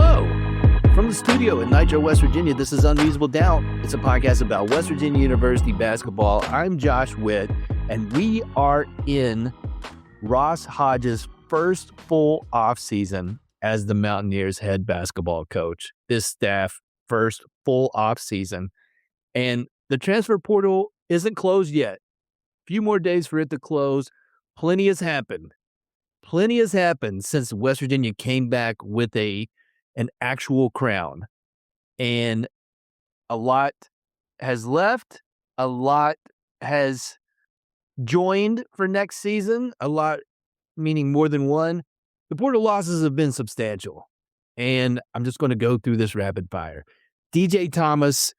Hello. From the studio in Nitro, West Virginia, this is Unreasonable Doubt. It's a podcast about West Virginia University basketball. I'm Josh Witt, and we are in Ross Hodges' first full offseason as the Mountaineers' head basketball coach. This staff first full offseason. And the transfer portal isn't closed yet. A few more days for it to close. Plenty has happened. Plenty has happened since West Virginia came back with an actual crown. And a lot has left. A lot has joined for next season. A lot, meaning more than one. The portal losses have been substantial. And I'm just going to go through this rapid fire. DJ Thomas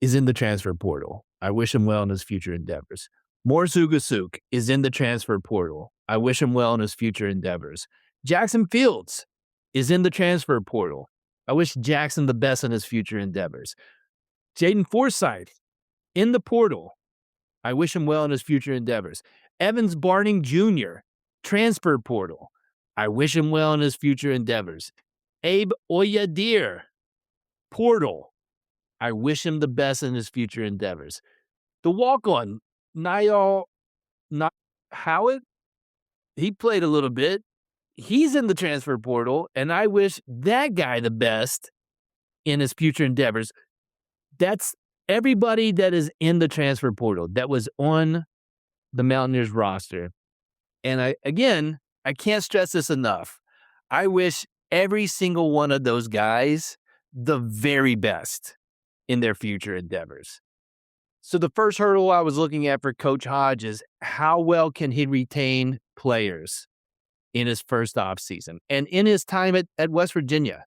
is in the transfer portal. I wish him well in his future endeavors. Morris Ugasuk is in the transfer portal. I wish him well in his future endeavors. Jackson Fields is in the transfer portal. I wish Jackson the best in his future endeavors. Jaden Forsythe in the portal. I wish him well in his future endeavors. Evans Barning Jr., transfer portal. I wish him well in his future endeavors. Abe Oyadir, portal. I wish him the best in his future endeavors. The walk-on, Niall Howard, he played a little bit. He's in the transfer portal, and I wish that guy the best in his future endeavors. That's everybody that is in the transfer portal that was on the Mountaineers roster. And I can't stress this enough. I wish every single one of those guys the very best in their future endeavors. So the first hurdle I was looking at for Coach Hodge is how well can he retain players in his first offseason and in his time at West Virginia.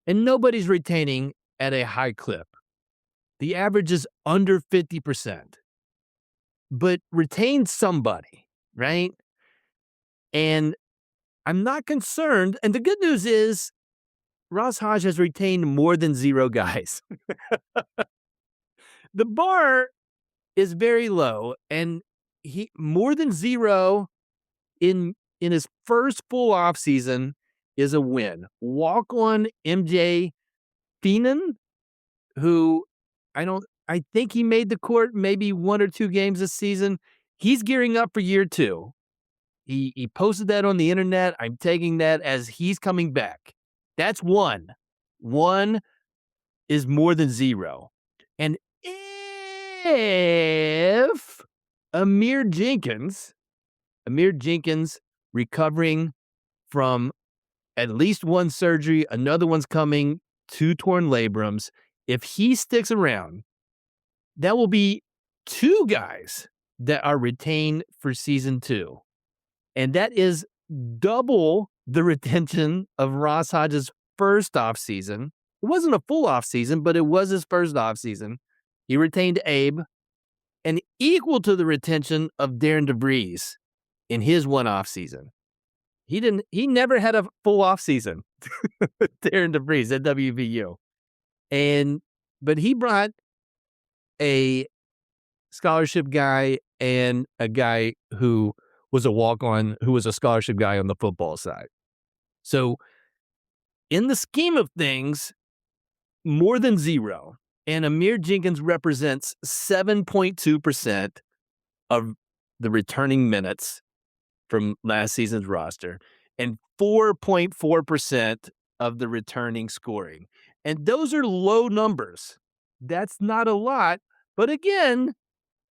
And nobody's retaining at a high clip. The average is under 50%. But retain somebody, right? And I'm not concerned. And the good news is Ross Hodge has retained more than 0 guys. The bar is very low, and he more than 0 in his first full offseason is a win. Walk-on MJ Feenan, who I think he made the court maybe 1 or 2 games this season. He's gearing up for year 2. He posted that on the internet. I'm taking that as he's coming back. That's 1. 1 is more than 0. And if Amir Jenkins recovering from at least 1 surgery, another one's coming, 2 torn labrums, if he sticks around, that will be 2 guys that are retained for season 2. And that is double the retention of Ross Hodges' first offseason. It wasn't a full offseason, but it was his first offseason. He retained Abe, and equal to the retention of Darren DeVries in his 1 offseason. He never had a full offseason, Darren DeVries at WVU. But he brought a scholarship guy and a guy who was a walk-on, who was a scholarship guy on the football side. So in the scheme of things, more than 0. And Amir Jenkins represents 7.2% of the returning minutes from last season's roster and 4.4% of the returning scoring. And those are low numbers. That's not a lot, but again,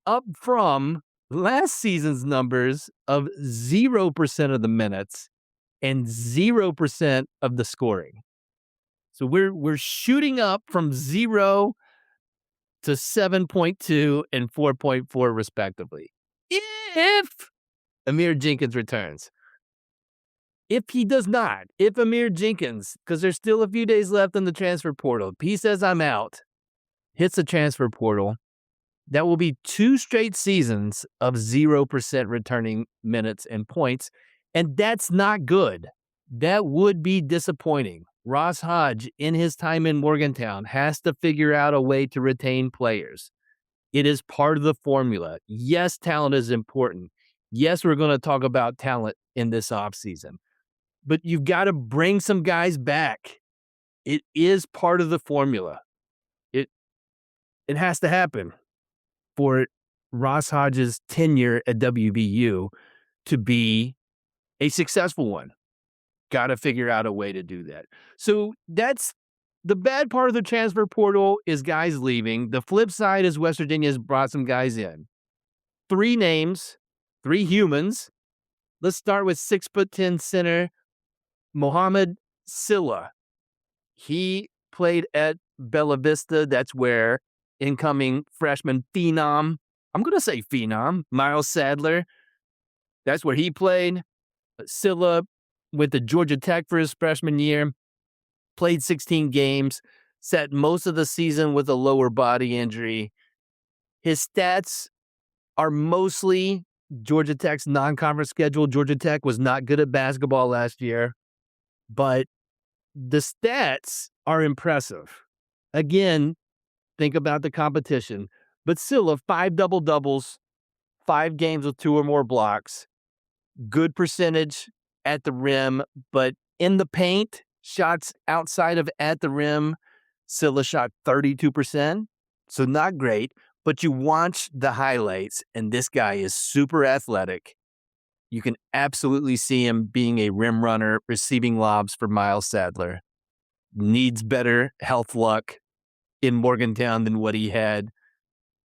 up from last season's numbers of 0% of the minutes and 0% of the scoring. So we're shooting up from 0 to 7.2 and 4.4 respectively. If Amir Jenkins returns. If he does not, if Amir Jenkins, because there's still a few days left in the transfer portal, if he says I'm out, hits the transfer portal, that will be 2 straight seasons of 0% returning minutes and points, and that's not good. That would be disappointing. Ross Hodge, in his time in Morgantown, has to figure out a way to retain players. It is part of the formula. Yes, talent is important. Yes, we're going to talk about talent in this offseason. But you've got to bring some guys back. It is part of the formula. It it has to happen for Ross Hodges' tenure at WVU to be a successful one. Got to figure out a way to do that. So that's the bad part of the transfer portal is guys leaving. The flip side is West Virginia has brought some guys in. 3 names, 3 humans. Let's start with 6'10" center Mohamed Silla. He played at Bella Vista. That's where incoming freshman phenom, I'm going to say phenom, Miles Sadler. That's where he played. Silla went to Georgia Tech for his freshman year, played 16 games, sat most of the season with a lower body injury. His stats are mostly Georgia Tech's non-conference schedule. Georgia Tech was not good at basketball last year, but the stats are impressive. Again, think about the competition. But Silla, 5 double-doubles, 5 games with 2 or more blocks, good percentage at the rim, but in the paint, shots outside of at the rim, Silla shot 32%, so not great, but you watch the highlights, and this guy is super athletic. You can absolutely see him being a rim runner, receiving lobs for Miles Sadler. Needs better health luck in Morgantown than what he had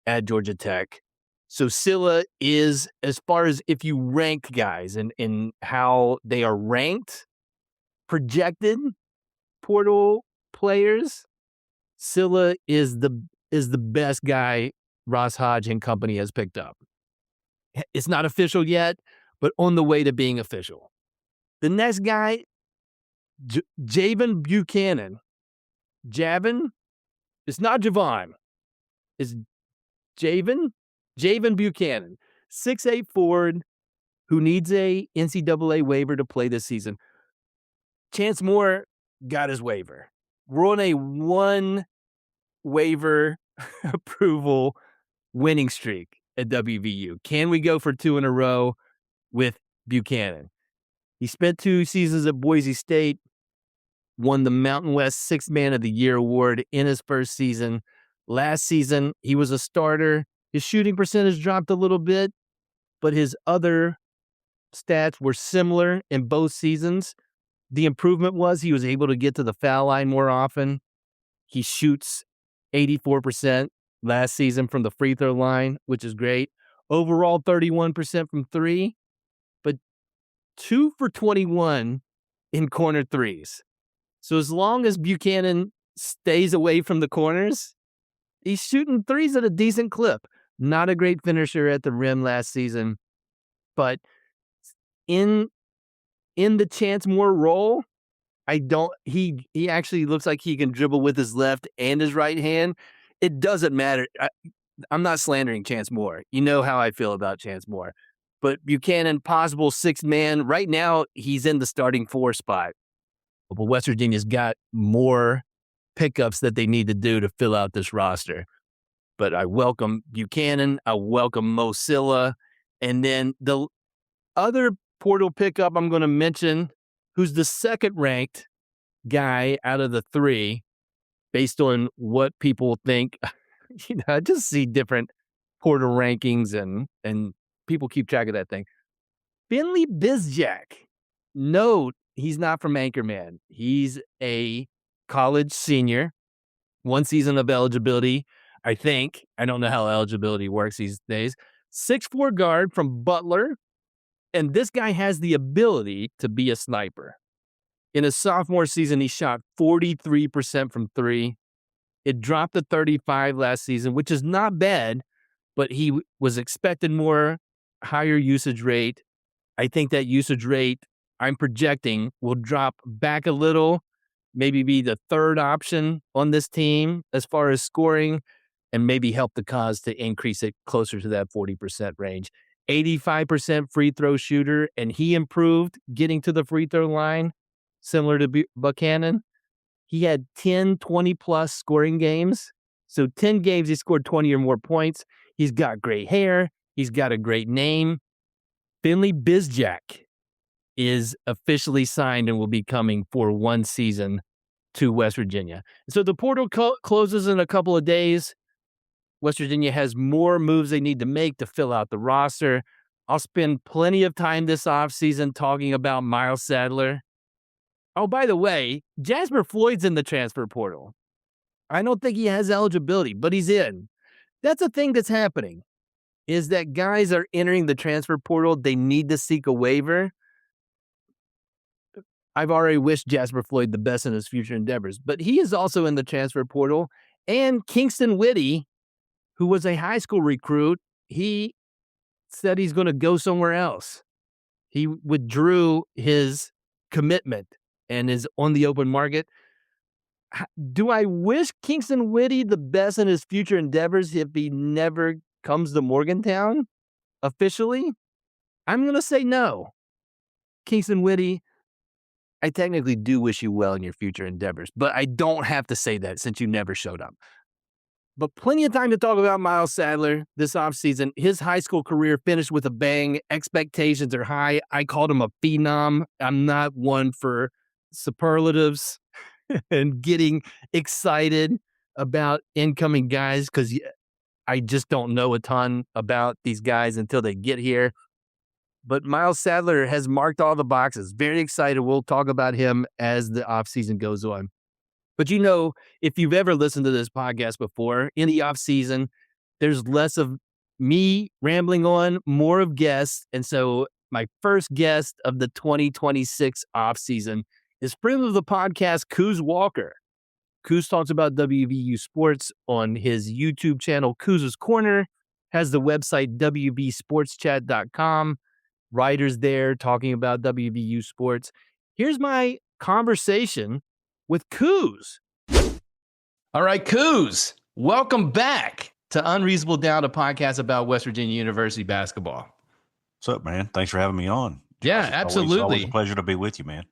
at Georgia Tech. So Silla is, as far as if you rank guys and in how they are ranked, projected portal players, Silla is the best guy Ross Hodge and company has picked up. It's not official yet, but on the way to being official. The next guy, Javen Buchanan. Javin, it's not Javon. It's Javen Buchanan, 6'8" forward who needs a NCAA waiver to play this season. Chance Moore got his waiver. We're on a 1 waiver approval winning streak at WVU. Can we go for 2 in a row with Buchanan? He spent 2 seasons at Boise State, won the Mountain West Sixth Man of the Year award in his first season. Last season, he was a starter. His shooting percentage dropped a little bit, but his other stats were similar in both seasons. The improvement was he was able to get to the foul line more often. He shoots 84% last season from the free throw line, which is great. Overall, 31% from 3, but 2 for 21 in corner threes. So as long as Buchanan stays away from the corners, he's shooting threes at a decent clip. Not a great finisher at the rim last season, but in the Chance Moore role, he actually looks like he can dribble with his left and his right hand. It doesn't matter. I'm not slandering Chance Moore. You know how I feel about Chance Moore. But Buchanan, possible 6th man. Right now, he's in the starting 4 spot. But West Virginia's got more pickups that they need to do to fill out this roster. But I welcome Buchanan. I welcome Mo Silla. And then the other portal pickup I'm going to mention, who's the second-ranked guy out of the 3, based on what people think. I just see different portal rankings, and people keep track of that thing. Finley Bizjack. Note, he's not from Anchorman. He's a college senior, 1 season of eligibility, I think. I don't know how eligibility works these days. 6'4" guard from Butler. And this guy has the ability to be a sniper. In his sophomore season, he shot 43% from 3. It dropped to 35 last season, which is not bad, but he was expected more, higher usage rate. I think that usage rate, I'm projecting, will drop back a little, maybe be the 3rd option on this team as far as scoring, and maybe help the cause to increase it closer to that 40% range. 85% free throw shooter, and he improved getting to the free throw line, similar to Buchanan. He had 10, 20-plus scoring games. So 10 games, he scored 20 or more points. He's got great hair. He's got a great name. Finley Bizjack is officially signed and will be coming for 1 season to West Virginia. So the portal closes in a couple of days. West Virginia has more moves they need to make to fill out the roster. I'll spend plenty of time this offseason talking about Miles Sadler. Oh, by the way, Jasper Floyd's in the transfer portal. I don't think he has eligibility, but he's in. That's a thing that's happening, is that guys are entering the transfer portal. They need to seek a waiver. I've already wished Jasper Floyd the best in his future endeavors, but he is also in the transfer portal. And Kingston Whitty, who was a high school recruit, he said he's going to go somewhere else. He withdrew his commitment and is on the open market. Do I wish Kingston Whitty the best in his future endeavors if he never comes to Morgantown officially? I'm going to say no. Kingston Whitty, I technically do wish you well in your future endeavors, but I don't have to say that since you never showed up. But plenty of time to talk about Miles Sadler this offseason. His high school career finished with a bang. Expectations are high. I called him a phenom. I'm not one for superlatives and getting excited about incoming guys because I just don't know a ton about these guys until they get here. But Miles Sadler has marked all the boxes. Very excited. We'll talk about him as the offseason goes on. But if you've ever listened to this podcast before, in the offseason, there's less of me rambling on, more of guests. And so my first guest of the 2026 offseason is friend of the podcast, Couz Walker. Couz talks about WVU sports on his YouTube channel, Couz's Corner, has the website wvsportschat.com, writers there talking about WVU sports. Here's my conversation with Couz. All right, Couz, welcome back to Unreasonable Doubt, a podcast about West Virginia University basketball. What's up, man? Thanks for having me on. Yeah, absolutely. It's always a pleasure to be with you, man.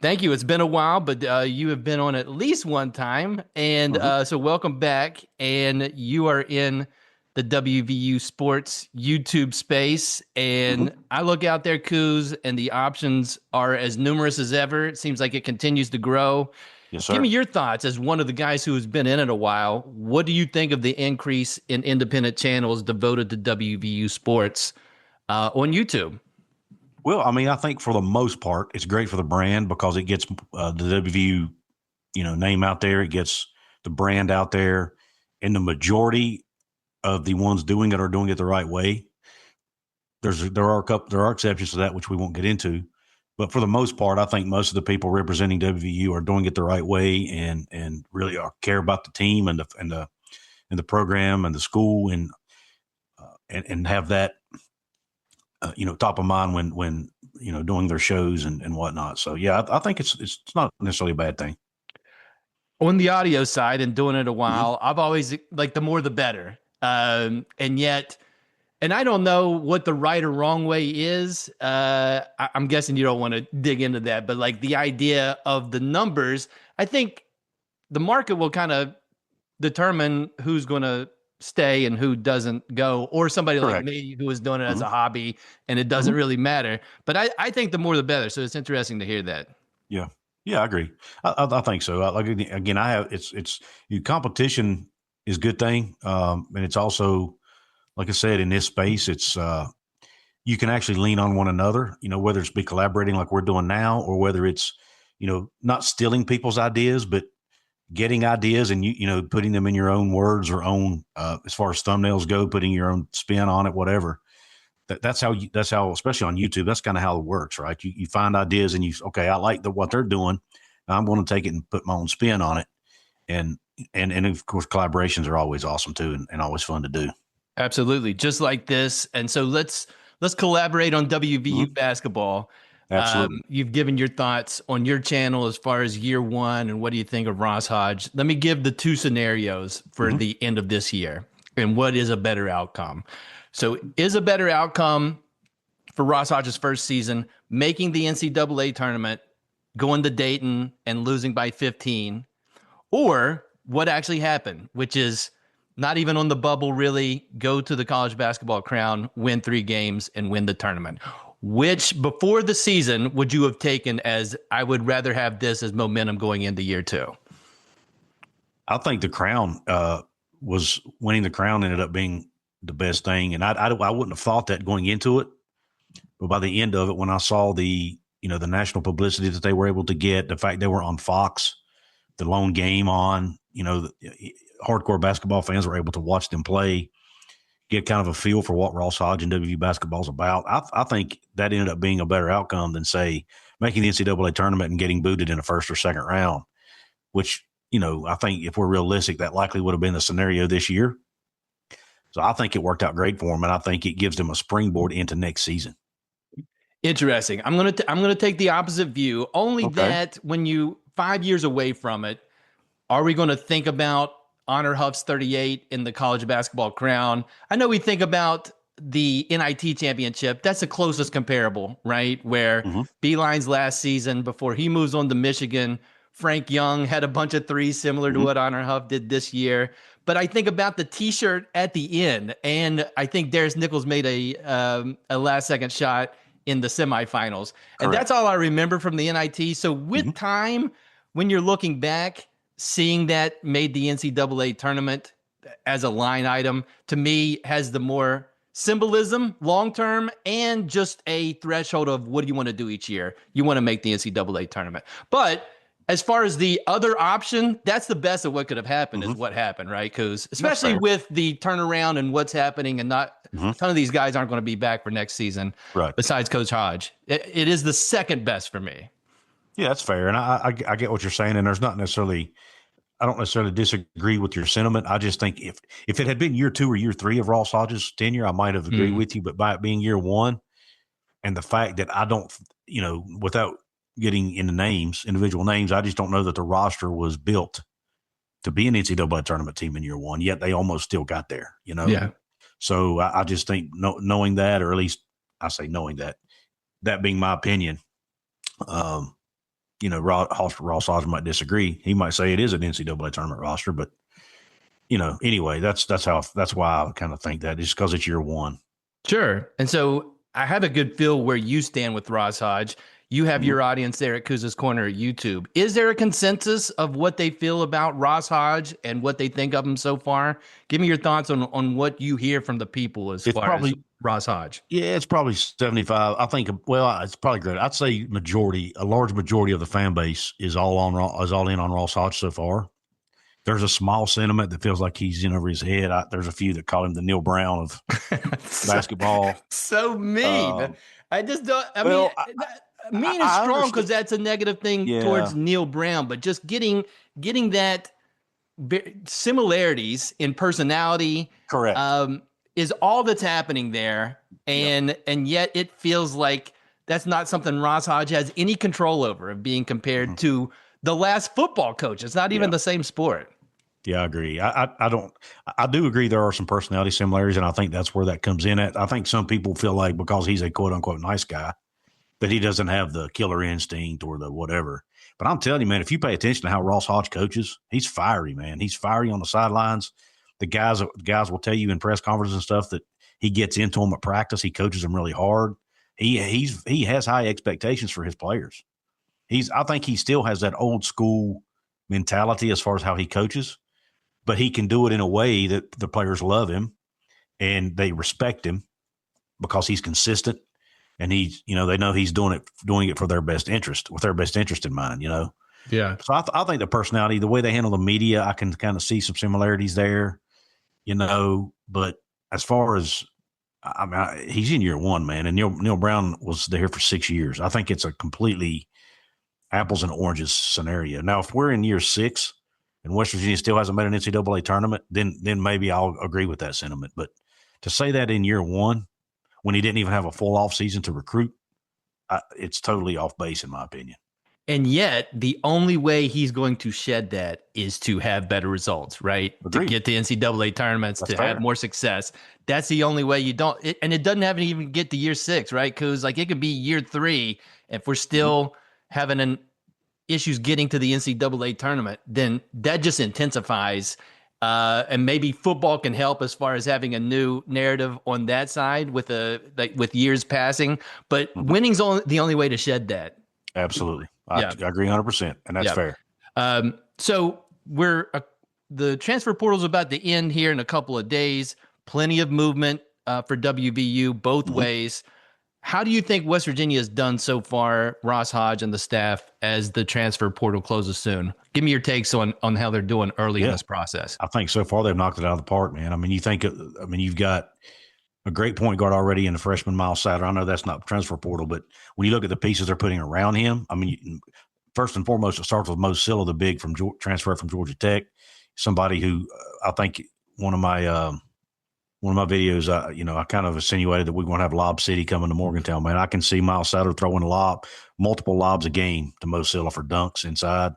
Thank you. It's been a while, but you have been on at least one time. And so welcome back. And you are in the WVU sports YouTube space. And I look out there, Couz, and the options are as numerous as ever. It seems like it continues to grow. Yes, sir. Give me your thoughts as one of the guys who has been in it a while. What do you think of the increase in independent channels devoted to WVU sports on YouTube? Well, I mean, I think for the most part, it's great for the brand because it gets the WVU, name out there. It gets the brand out there, and the majority of the ones doing it are doing it the right way. There are exceptions to that, which we won't get into, but for the most part, I think most of the people representing WVU are doing it the right way and really care about the team and the program and the school and have that. Top of mind when doing their shows and whatnot. So yeah, I think it's not necessarily a bad thing. On the audio side and doing it a while, I've always like the more the better. And I don't know what the right or wrong way is. I'm guessing you don't want to dig into that, but like the idea of the numbers, I think the market will kind of determine who's going to stay and who doesn't go, or somebody Correct. like me who is doing it as a hobby and it doesn't really matter. But I think the more the better. So it's interesting to hear that. Yeah, I agree. I think so. Competition is a good thing. And it's also, like I said, in this space, it's you can actually lean on one another, whether it's be collaborating like we're doing now, or whether it's, not stealing people's ideas, but getting ideas and putting them in your own words or own as far as thumbnails go, putting your own spin on it, whatever. That's how especially on YouTube, that's kind of how it works, right? You find ideas and I like what they're doing. I'm going to take it and put my own spin on it. And of course, collaborations are always awesome too, and always fun to do. Absolutely, just like this. And so let's collaborate on WVU basketball. Absolutely. You've given your thoughts on your channel as far as year one and what do you think of Ross Hodge. Let me give the two scenarios for the end of this year and what is a better outcome. So is a better outcome for Ross Hodge's first season, making the NCAA tournament, going to Dayton and losing by 15, or what actually happened, which is not even on the bubble really, go to the college basketball crown, win 3 games and win the tournament. Which before the season would you have taken as I would rather have this as momentum going into year 2? I think the crown was winning the crown ended up being the best thing, and I wouldn't have thought that going into it, but by the end of it, when I saw the the national publicity that they were able to get, the fact they were on Fox, the lone game on, hardcore basketball fans were able to watch them play, get kind of a feel for what Ross Hodge and WVU basketball is about. I think that ended up being a better outcome than, say, making the NCAA tournament and getting booted in the first or second round, which, I think if we're realistic, that likely would have been the scenario this year. So I think it worked out great for them, and I think it gives them a springboard into next season. Interesting. I'm gonna take the opposite view. Only that when you 5 years away from it, are we going to think about Honor Huff's 38 in the college basketball crown? I know we think about the NIT championship. That's the closest comparable, right? Where Beeline's last season before he moves on to Michigan, Frank Young had a bunch of threes similar to what Honor Huff did this year. But I think about the T-shirt at the end, and I think Darius Nichols made a last-second shot in the semifinals. And that's all I remember from the NIT. So with time, when you're looking back, seeing that made the NCAA tournament as a line item, to me, has the more symbolism long-term and just a threshold of what do you want to do each year? You want to make the NCAA tournament. But as far as the other option, that's the best of what could have happened is what happened, right? Because especially with the turnaround and what's happening, and not a ton of these guys aren't going to be back for next season, right? Besides Coach Hodge. It is the second best for me. Yeah, that's fair. And I get what you're saying. And there's not necessarily, I don't necessarily disagree with your sentiment. I just think if it had been year 2 or year 3 of Ross Hodge's tenure, I might have agreed with you. But by it being year 1, and the fact that I don't, without getting into individual names, I just don't know that the roster was built to be an NCAA tournament team in year 1, yet they almost still got there, Yeah. So I just think knowing that, or at least I say knowing that being my opinion, Ross Hodge might disagree. He might say it is an NCAA tournament roster, but anyway, that's why I kind of think that, just because it's year 1. Sure. And so I have a good feel where you stand with Ross Hodge. You have your audience there at Couz's Corner YouTube. Is there a consensus of what they feel about Ross Hodge and what they think of him so far? Give me your thoughts on what you hear from the people as as Ross Hodge. Yeah, it's probably 75. I think, it's probably great. I'd say a large majority of the fan base is all in on Ross Hodge so far. There's a small sentiment that feels like he's in over his head. There's a few that call him the Neil Brown of basketball. So mean. I just don't. Mean is strong because that's a negative thing towards Neil Brown, but just getting that similarities in personality, correct, is all that's happening there, and yet it feels like that's not something Ross Hodge has any control over, of being compared to the last football coach. It's not even the same sport. Yeah, I agree. I do agree there are some personality similarities, and I think that's where that comes in at. I think some people feel like because he's a quote unquote nice guy, that he doesn't have the killer instinct or the whatever. But I'm telling you, man, if you pay attention to how Ross Hodge coaches, he's fiery, man. He's fiery on the sidelines. The guys will tell you in press conferences and stuff that he gets into them at practice. He coaches them really hard. He has high expectations for his players. I think he still has that old school mentality as far as how he coaches, but he can do it in a way that the players love him and they respect him because he's consistent. And they know he's doing it for their best interest, with their best interest in mind, Yeah. So I think the personality, the way they handle the media, I can kind of see some similarities there, But as far as, he's in year 1, man. And Neil Brown was there for 6 years. I think it's a completely apples and oranges scenario. Now, if we're in year 6 and West Virginia still hasn't made an NCAA tournament, then maybe I'll agree with that sentiment. But to say that in year 1, when he didn't even have a full off season to recruit, it's totally off base in my opinion. And yet the only way he's going to shed that is to have better results, right? Agreed. To get the NCAA tournaments, to have more success. That's the only way you don't. And it doesn't have to even get to year 6, right? Because it could be year 3. If we're still having issues getting to the NCAA tournament, then that just intensifies. And maybe football can help as far as having a new narrative on that side with years passing. But winning's the only way to shed that. Absolutely. I agree 100%. And that's fair. So we're the transfer portal is about to end here in a couple of days. Plenty of movement for WVU both ways. How do you think West Virginia has done so far, Ross Hodge and the staff, as the transfer portal closes soon? Give me your takes on how they're doing early in this process. I think so far they've knocked it out of the park, man. I mean, you've got a great point guard already in the freshman Miles Sadler. I know that's not transfer portal, but when you look at the pieces they're putting around him, I mean, first and foremost, it starts with Mozilla, the big transfer from Georgia Tech, somebody who I think one of my videos, I kind of insinuated that we're going to have Lob City coming to Morgantown. Man, I can see Miles Sadler throwing multiple lobs a game to Mozilla for dunks inside.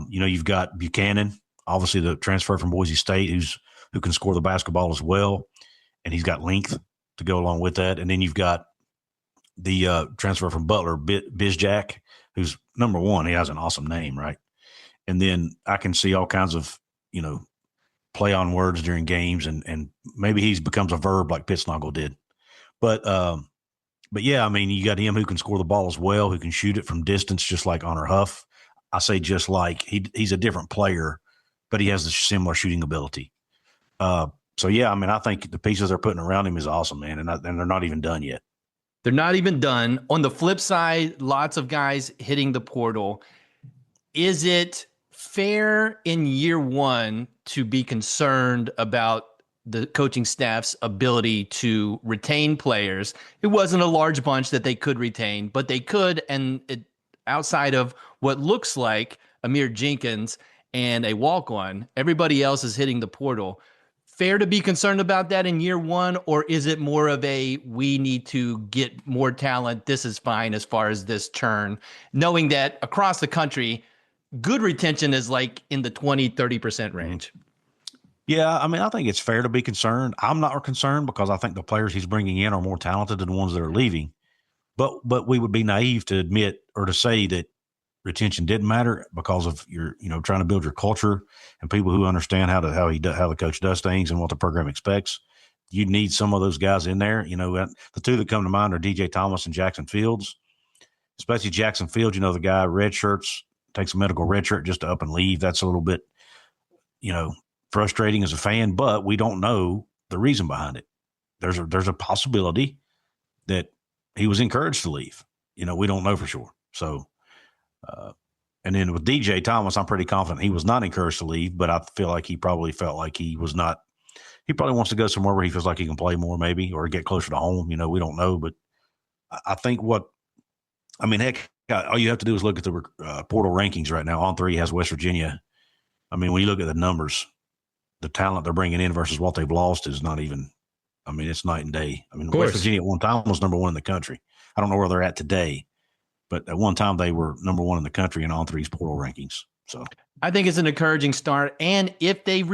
You've got Buchanan, obviously the transfer from Boise State, who can score the basketball as well, and he's got length to go along with that. And then you've got the transfer from Butler, Bizjack, who's number one. He has an awesome name, right? And then I can see all kinds of, play on words during games, and maybe he becomes a verb like Pittsnoggle did. But yeah, I mean, you got him who can score the ball as well, who can shoot it from distance, just like Honor Huff. I say just like he's a different player, but he has a similar shooting ability. So yeah, I mean, I think the pieces they're putting around him is awesome, man, and they're not even done yet. They're not even done. On the flip side, lots of guys hitting the portal. Is it fair in year one to be concerned about the coaching staff's ability to retain players? It wasn't a large bunch that they could retain, but they could. And outside of what looks like Amir Jenkins and a walk-on, everybody else is hitting the portal. Fair to be concerned about that in year one, or is it more of we need to get more talent, this is fine as far as this churn, knowing that across the country, good retention is like in the 20-30% range? Yeah, I mean, I think it's fair to be concerned. I'm not concerned because I think the players he's bringing in are more talented than the ones that are leaving. But we would be naive to admit or to say that retention didn't matter because of your, trying to build your culture and people who understand how the coach does things and what the program expects. You need some of those guys in there. The two that come to mind are DJ Thomas and Jackson Fields, especially Jackson Fields. The guy red shirts, takes a medical red shirt just to up and leave. That's a little bit, frustrating as a fan, but we don't know the reason behind it. There's a possibility that he was encouraged to leave. We don't know for sure. So, and then with DJ Thomas, I'm pretty confident he was not encouraged to leave, but I feel like he probably felt like he was not. He probably wants to go somewhere where he feels like he can play more, maybe, or get closer to home. We don't know, but I think heck, all you have to do is look at the portal rankings right now. On3 has West Virginia. I mean, when you look at the numbers, the talent they're bringing in versus what they've lost is not even. I mean, it's night and day. I mean, West Virginia at one time was number one in the country. I don't know where they're at today, but at one time they were number one in the country in On3's portal rankings. So I think it's an encouraging start. And if they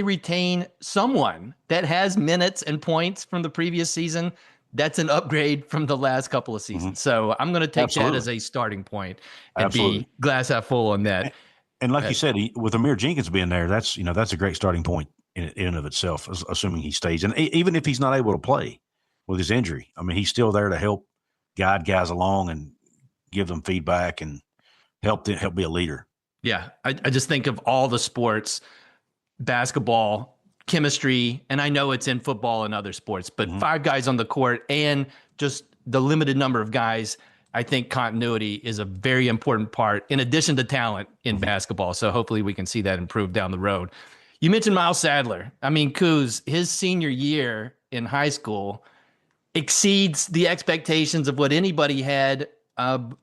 retain someone that has minutes and points from the previous season, that's an upgrade from the last couple of seasons. So I'm going to take that as a starting point and be glass half full on that. And like you said, with Amir Jenkins being there, that's a great starting point in and of itself, assuming he stays. And even if he's not able to play with his injury, I mean, he's still there to help guide guys along and give them feedback and help be a leader. Yeah, I just think of all the sports, basketball, chemistry, and I know it's in football and other sports, but 5 guys on the court and just the limited number of guys, I think continuity is a very important part in addition to talent in basketball. So hopefully we can see that improve down the road. You mentioned Miles Sadler. I mean, Couz, his senior year in high school exceeds the expectations of what anybody had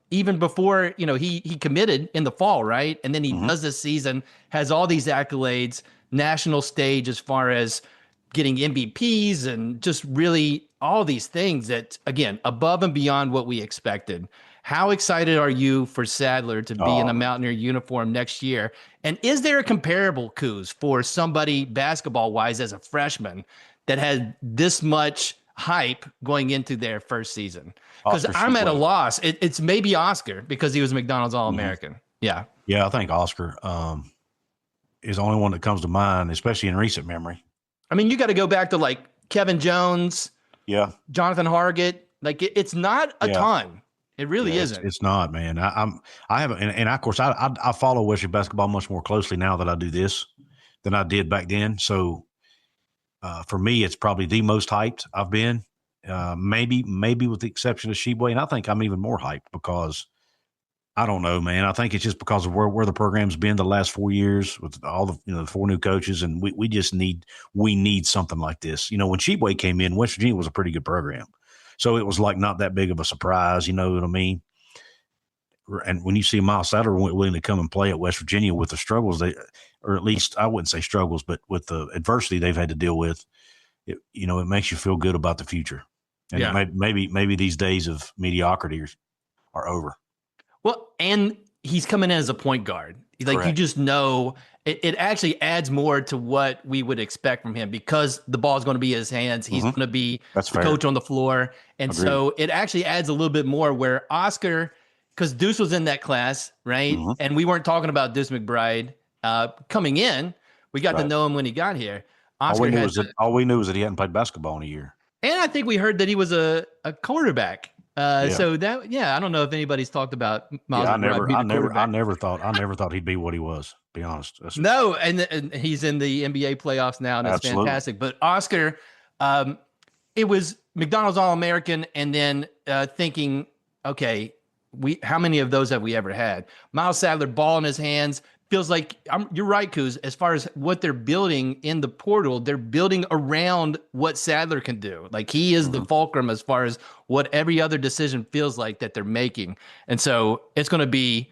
even before, he committed in the fall, right? And then he does this season, has all these accolades, national stage as far as getting MVPs and just really all these things that, again, above and beyond what we expected. How excited are you for Sadler to be in a Mountaineer uniform next year? And is there a comparable, Couz, for somebody basketball-wise as a freshman that had this much hype going into their first season? Because I'm at a loss. It's maybe Oscar because he was McDonald's All-American. Yeah. Yeah, I think Oscar is the only one that comes to mind, especially in recent memory. I mean, you got to go back to like Kevin Jones, Jonathan Hargett. Like it's not a ton. It really Yeah, isn't. it's not, man. I haven't, and of course I follow Western basketball much more closely now that I do this than I did back then. So for me, it's probably the most hyped I've been. Maybe with the exception of Sheboy, and I think I'm even more hyped because I don't know, man. I think it's just because of where the program's been the last 4 years with all the the four new coaches, and we just need something like this. When Sheboy came in, West Virginia was a pretty good program, so it was like not that big of a surprise. You know what I mean? And when you see Miles Sadler willing to come and play at West Virginia with the struggles or at least I wouldn't say struggles, but with the adversity they've had to deal with, it makes you feel good about the future. And Yeah. maybe these days of mediocrity are over. Well, and he's coming in as a point guard. Like, you Correct. just know it actually adds more to what we would expect from him because the ball is going to be in his hands. He's going to be That's the fair. coach on the floor. And Agreed. so it actually adds a little bit more where Oscar, because Deuce was in that class, right? And we weren't talking about Deuce McBride coming in. We got to Right. know him when he got here. All we Oscar knew was that he hadn't played basketball in a year. and I think we heard that he was a quarterback. Yeah. So that, I don't know if anybody's talked about Miles Yeah, McBride being a quarterback. I never thought he'd be what he was. To be honest. No, and he's in the NBA playoffs now, and it's Absolutely. fantastic. But Oscar, it was McDonald's All-American, and then thinking, okay, how many of those have we ever had? Miles Sadler, ball in his hands, feels like you're right, Couz. As far as what they're building in the portal, they're building around what Sadler can do. Like, he is the fulcrum as far as what every other decision feels like that they're making, and so it's going to be.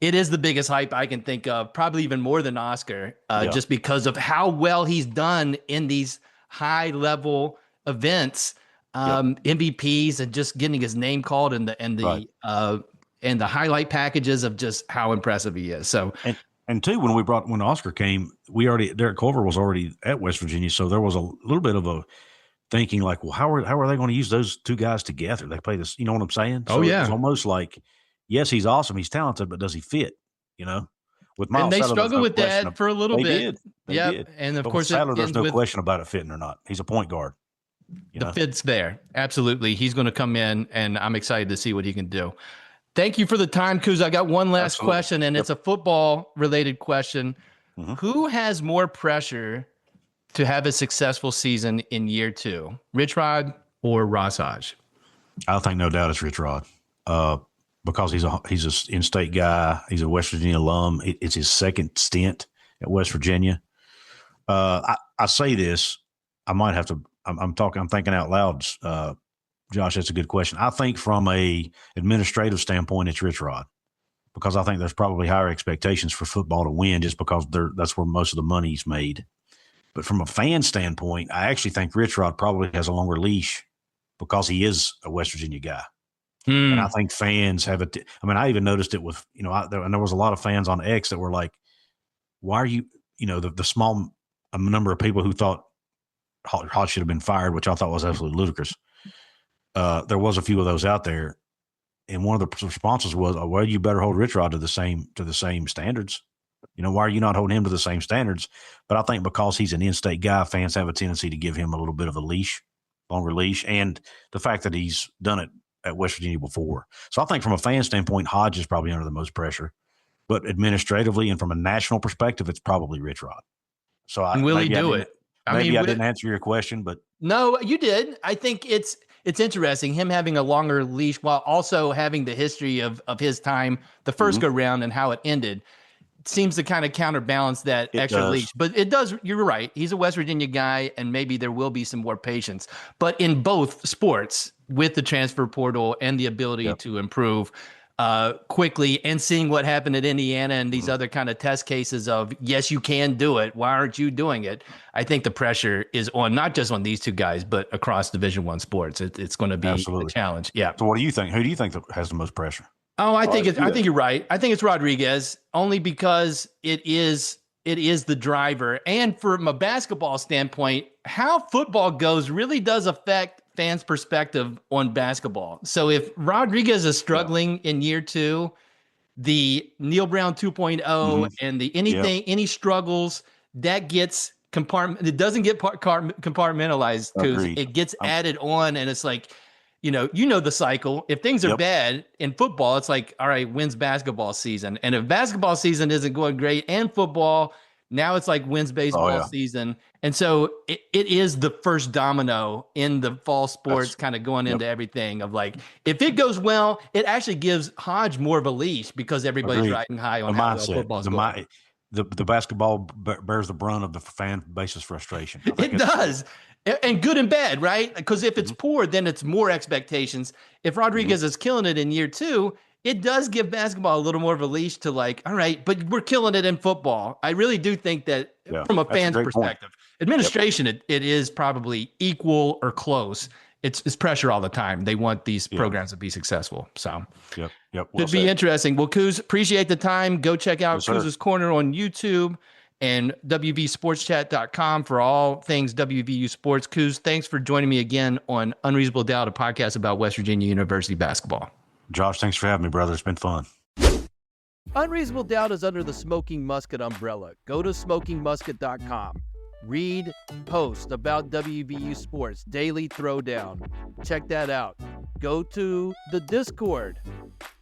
It is the biggest hype I can think of, probably even more than Oscar, just because of how well he's done in these high-level events, MVPs, and just getting his name called, and the highlight packages of just how impressive he is. So, and two, when Oscar came, Derek Culver was already at West Virginia, so there was a little bit of a thinking like, well, how are they going to use those two guys together? They play this, you know what I'm saying? Oh, yeah. It was almost like, yes, he's awesome, he's talented, but does he fit? With Miles and they Sadler, struggled with that for a little bit. They Yeah, did. and of But course, with Sadler, there's no question about it fitting or not. He's a point guard. The fit's there. Absolutely, he's going to come in, and I'm excited to see what he can do. Thank you for the time, Couz. I got one last question, and it's a football-related question. Who has more pressure to have a successful season in year 2, Rich Rod or Ross Hodge? I think no doubt it's Rich Rod, because he's a in-state guy. He's a West Virginia alum. It's his second stint at West Virginia. I say this. I might have to. I'm thinking out loud. Josh, that's a good question. I think from a administrative standpoint, it's Rich Rod, because I think there's probably higher expectations for football to win just because that's where most of the money's made. But from a fan standpoint, I actually think Rich Rod probably has a longer leash because he is a West Virginia guy. And I think fans have it. I even noticed it with, and there was a lot of fans on X that were like, why are you, the small number of people who thought Hodge should have been fired, which I thought was absolutely ludicrous. There was a few of those out there, and one of the responses was, "Well, you better hold Rich Rod to the same standards. Why are you not holding him to the same standards?" But I think because he's an in-state guy, fans have a tendency to give him a little bit of a longer leash, and the fact that he's done it at West Virginia before. So I think from a fan standpoint, Hodge is probably under the most pressure, but administratively and from a national perspective, it's probably Rich Rod. So will he do it? I didn't answer your question, but no, you did. I think it's interesting him having a longer leash while also having the history of his time, the first go round, and how it ended. It seems to kind of counterbalance that extra leash. But it does. You're right. He's a West Virginia guy, and maybe there will be some more patience. But in both sports, with the transfer portal and the ability to improve quickly, and seeing what happened at Indiana and these other kind of test cases of, yes, you can do it. Why aren't you doing it? I think the pressure is on, not just on these two guys, but across Division I sports. It's going to be a challenge. Yeah. So what do you think? Who do you think has the most pressure? Oh, I think you're right. I think it's Rodriguez, only because it is the driver. And from a basketball standpoint, how football goes really does affect fans' perspective on basketball. So if Rodriguez is struggling in year 2, the Neil Brown 2.0 and any struggles that gets it doesn't get compartmentalized, because it gets added on, and it's like, you know the cycle. If things are bad in football, it's like, all right, when's basketball season? And if basketball season isn't going great and football, now it's like when's baseball season. And so it is the first domino in the fall sports kind of going into everything of like, if it goes well, it actually gives Hodge more of a leash because everybody's riding high on how well football's going. The basketball bears the brunt of the fan base's frustration. It does. And good and bad, right? Because if it's poor, then it's more expectations. If Rodriguez is killing it in year 2, it does give basketball a little more of a leash to like, all right, but we're killing it in football. I really do think that from a fan's perspective, administration, it is probably equal or close. It's pressure all the time. They want these programs to be successful. So it'd be interesting. Well, Couz, appreciate the time. Go check out Couz's Corner on YouTube and WVSportsChat.com for all things WVU sports. Couz, thanks for joining me again on Unreasonable Doubt, a podcast about West Virginia University basketball. Josh, thanks for having me, brother. It's been fun. Unreasonable Doubt is under the Smoking Musket umbrella. Go to smokingmusket.com. Read posts about WVU sports, daily throwdown. Check that out. Go to the Discord.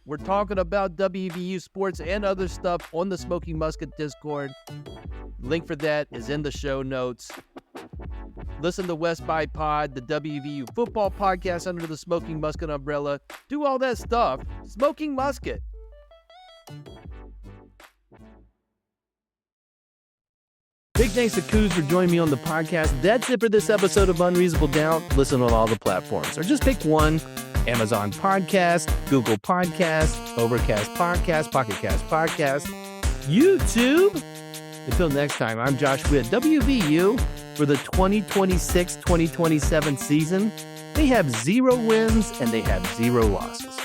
We're talking about WVU sports and other stuff on the Smoking Musket Discord. Link for that is in the show notes. Listen to West by Pod, the WVU football podcast under the Smoking Musket umbrella. Do all that stuff. Smoking Musket. Big thanks to Couz for joining me on the podcast. That's it for this episode of Unreasonable Doubt. Listen on all the platforms, or just pick one. Amazon Podcast, Google Podcast, Overcast Podcast, Pocket Cast Podcast, YouTube. Until next time, I'm Josh Witt. WVU, for the 2026-2027 season, they have 0 wins and they have 0 losses.